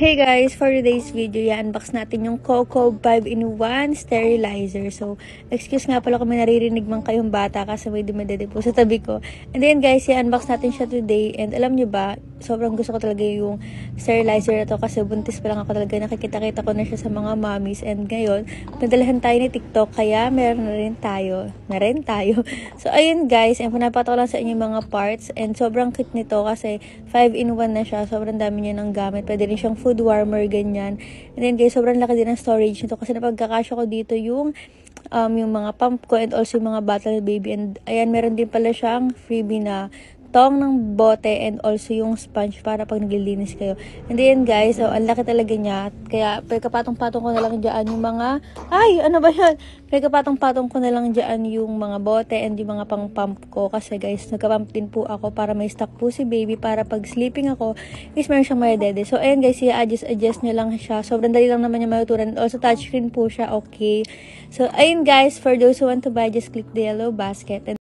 Hey guys, for today's video, i-unbox natin yung Coco 5-in-1 sterilizer. So, excuse nga pala kung may naririnig man kayong bata kasi may dumedede po sa tabi ko. And then guys, i-unbox natin siya today. And alam nyo ba, sobrang gusto ko talaga yung sterilizer na to kasi buntis pa lang ako talaga. Nakikita-kita ko na siya sa mga mommies. And ngayon, nadalahan tayo ni TikTok kaya meron na rin tayo. So, ayun guys, and pinapataw lang sa inyo yung mga parts. And sobrang cute nito kasi 5-in-1 na siya. Sobrang dami niya ng gamit. Pwede rin siyang food warmer, ganyan. And then guys, sobrang laki din ng storage nito kasi napagkakasya ko dito yung mga pump ko and also yung mga bottle baby. And ayan, meron din pala siyang freebie na tong ng bote and also yung sponge para pag naglilinis kayo. And then guys, so, ang laki talaga niya. Kaya pagkapatong-patong ko na lang dyan yung mga, pagkapatong-patong ko na lang dyan yung mga bote and yung mga pang-pump ko. Kasi guys, nagka-pump din po ako para may stock po si baby para pag sleeping ako, is meron siyang mayadede. So ayan guys, i-adjust nyo lang siya. Sobrang dali lang naman niya matutunan. And also touchscreen po siya, okay. So ayun guys, for those who want to buy, just click the yellow basket. And